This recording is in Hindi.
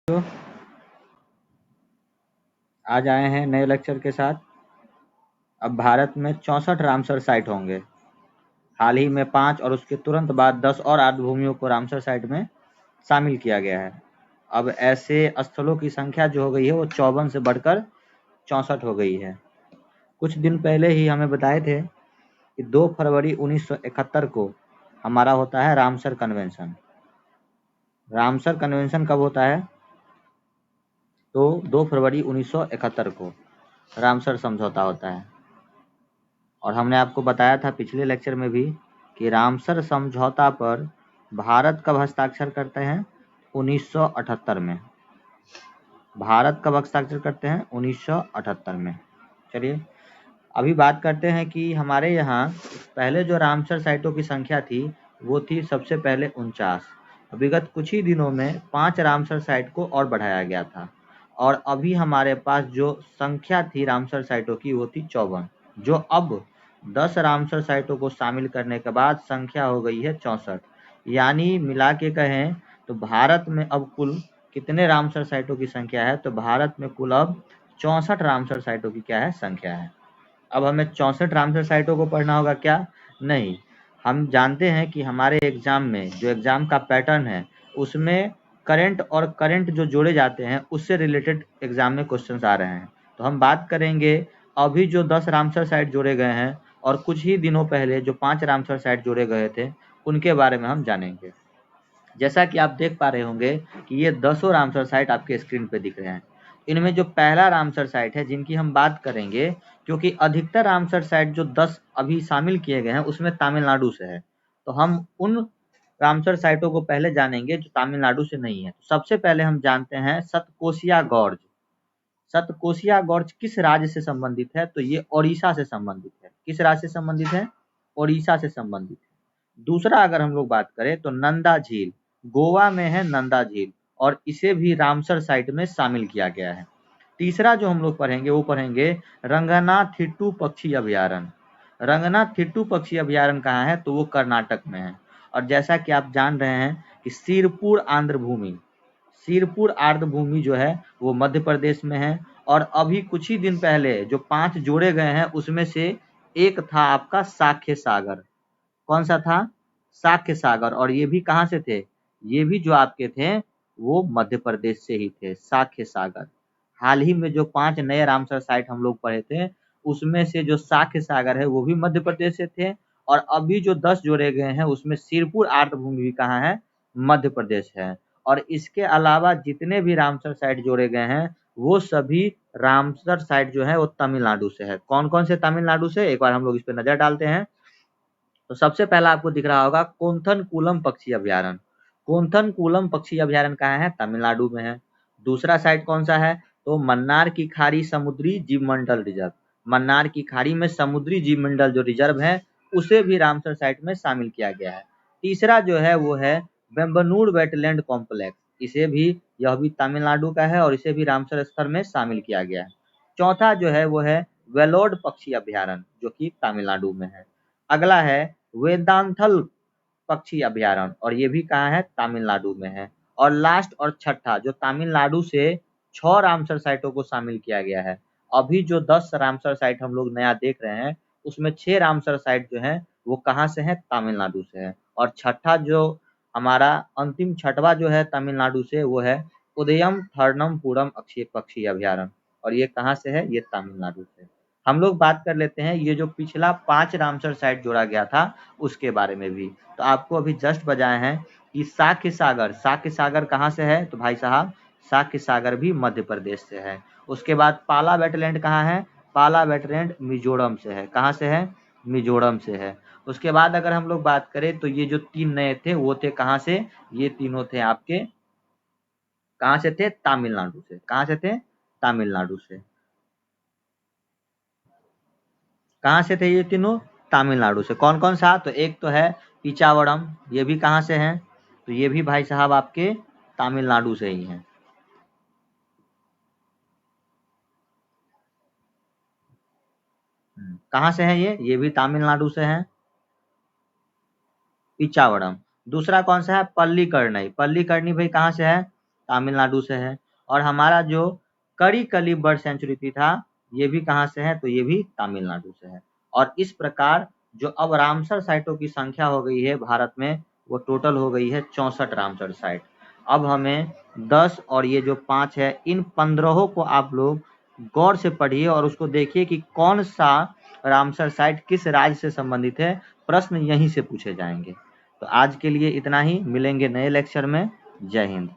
तो आज आए हैं नए लेक्चर के साथ। अब भारत में 64 रामसर साइट होंगे। हाल ही में 5 और उसके तुरंत बाद 10 और आर्द्रभूमियों को रामसर साइट में शामिल किया गया है। अब ऐसे स्थलों की संख्या जो हो गई है वो 54 से बढ़कर 64 हो गई है। कुछ दिन पहले ही हमें बताए थे कि 2 फरवरी 1971 को हमारा होता है रामसर कन्वेंशन। रामसर कन्वेंशन कब होता है? तो 2 फरवरी 1971 को रामसर समझौता होता है। और हमने आपको बताया था पिछले लेक्चर में भी कि रामसर समझौता पर भारत कब हस्ताक्षर करते हैं? 1978 में। भारत कब हस्ताक्षर करते हैं? 1978 में। चलिए अभी बात करते हैं कि हमारे यहाँ पहले जो रामसर साइटों की संख्या थी वो थी सबसे पहले 49। विगत कुछ ही दिनों में 5 रामसर साइट को और बढ़ाया गया था और अभी हमारे पास जो संख्या थी रामसर साइटों की वो थी 54, जो अब 10 रामसर साइटों को शामिल करने के बाद संख्या हो गई है 64। यानी मिला के कहें तो भारत में अब कुल कितने रामसर साइटों की संख्या है? तो भारत में कुल अब 64 रामसर साइटों की क्या है? संख्या है। अब हमें 64 रामसर साइटों को पढ़ना होगा क्या? नहीं, हम जानते हैं कि हमारे एग्जाम में जो एग्जाम का पैटर्न है उसमें करंट जो जोड़े जाते हैं उससे रिलेटेड एग्जाम में क्वेश्चंस आ रहे हैं। तो हम बात करेंगे अभी जो 10 रामसर साइट जोड़े गए हैं और कुछ ही दिनों पहले जो 5 रामसर साइट जोड़े गए थे उनके बारे में हम जानेंगे। जैसा कि आप देख पा रहे होंगे कि ये 10 रामसर साइट आपके स्क्रीन पे दिख रहे हैं। इनमें जो पहला रामसर साइट है जिनकी हम बात करेंगे, क्योंकि अधिकतर रामसर साइट जो 10 अभी शामिल किए गए हैं उसमें तमिलनाडु से है, तो हम उन रामसर साइटों को पहले जानेंगे जो तमिलनाडु से नहीं है। सबसे पहले हम जानते हैं सतकोसिया गॉर्ज। सतकोसिया गॉर्ज किस राज्य से संबंधित है? तो ये ओडिशा से संबंधित है। किस राज्य से संबंधित है? ओडिशा से संबंधित है। दूसरा अगर हम लोग बात करें तो नंदा झील, गोवा में है नंदा झील और इसे भी रामसर साइट में शामिल किया गया है। तीसरा जो हम लोग पढ़ेंगे वो पढ़ेंगे रंगनाथिट्टू पक्षी अभयारण्य। रंगनाथिट्टू पक्षी अभयारण्य कहाँ है? तो वो कर्नाटक में है। और जैसा कि आप जान रहे हैं कि सिरपुर आर्द्रभूमि जो है वो मध्य प्रदेश में है। और अभी कुछ ही दिन पहले जो 5 जोड़े गए हैं उसमें से एक था आपका साक्य सागर। कौन सा था? साक्य सागर। और ये भी कहाँ से थे? ये भी जो आपके थे वो मध्य प्रदेश से ही थे, साक्य सागर। हाल ही में जो 5 नए रामसर साइट हम लोग पढ़े थे उसमें से जो साक्य सागर है वो भी मध्य प्रदेश से थे। और अभी जो 10 जोड़े गए हैं उसमें सिरपुर आर्द्रभूमि भी कहाँ है? मध्य प्रदेश है। और इसके अलावा जितने भी रामसर साइट जोड़े गए हैं वो सभी रामसर साइट जो है वो तमिलनाडु से है। कौन कौन से तमिलनाडु से? एक बार हम लोग इस पर नजर डालते हैं। तो सबसे पहला आपको दिख रहा होगा कोंथनकुलम पक्षी अभयारण्य। कोंथनकुलम पक्षी अभयारण्य कहाँ है? तमिलनाडु में है। दूसरा साइट कौन सा है? तो मन्नार की खाड़ी समुद्री जीवमंडल रिजर्व। मन्नार की खाड़ी में समुद्री जीवमंडल जो रिजर्व है उसे भी रामसर साइट में शामिल किया गया है। तीसरा जो है वो है बेम्बनूर वेटलैंड कॉम्प्लेक्स। इसे भी यह भी तमिलनाडु का है और इसे भी रामसर स्थल में शामिल किया गया है। चौथा जो है वो है वेलोड पक्षी अभयारण्य जो कि तमिलनाडु में है। अगला है वेदांथल पक्षी अभयारण्य और ये भी कहाँ है? तमिलनाडु में है। और लास्ट और छठा जो तमिलनाडु से 6 रामसर साइटों को शामिल किया गया है। अभी जो 10 रामसर साइट हम लोग नया देख रहे हैं उसमें 6 रामसर साइट जो है वो कहाँ से है? तमिलनाडु से है। और छठा जो हमारा अंतिम छठवा जो है तमिलनाडु से वो है उदयम थर्नमपुरम अक्षय पक्षी अभयारण्य और ये कहाँ से है? ये तमिलनाडु से। हम लोग बात कर लेते हैं ये जो पिछला 5 रामसर साइट जोड़ा गया था उसके बारे में भी। तो आपको अभी जस्ट बताए हैं कि साक्य सागर कहाँ से है? तो भाई साहब साक्य सागर भी मध्य प्रदेश से है। उसके बाद पाला वेटलैंड कहाँ है? पाला वेटलैंड मिजोरम से है। कहाँ से है? मिजोरम से है। उसके बाद अगर हम लोग बात करें तो ये जो 3 नए थे वो थे कहाँ से? ये तीनों थे आपके कहाँ से थे? तमिलनाडु से। कहाँ से थे? तमिलनाडु से। कहाँ से थे ये तीनों? तमिलनाडु से। कौन कौन सा? तो एक तो है पिचावड़म, ये भी कहाँ से है? तो ये भी भाई साहब आपके तमिलनाडु से ही हैं। कहाँ से है ये भी तमिलनाडु से है, पिचावड़म। दूसरा कौन सा है? पल्लीकरनई। पल्लीकरनई भाई कहाँ से है? तमिलनाडु से है। और हमारा जो करिकली बर्ड सेंचुरी था ये भी कहाँ से है, तो ये भी तमिलनाडु से है। और इस प्रकार जो अब रामसर साइटों की संख्या हो गई है भारत में, वो टोटल हो गई है 64 रामसर साइट। अब हमें 10 और ये जो 5 है, इन 15 को आप लोग गौर से पढ़िए और उसको देखिए कि कौन सा रामसर साइट किस राज्य से संबंधित है। प्रश्न यहीं से पूछे जाएंगे। तो आज के लिए इतना ही, मिलेंगे नए लेक्चर में। जय हिंद।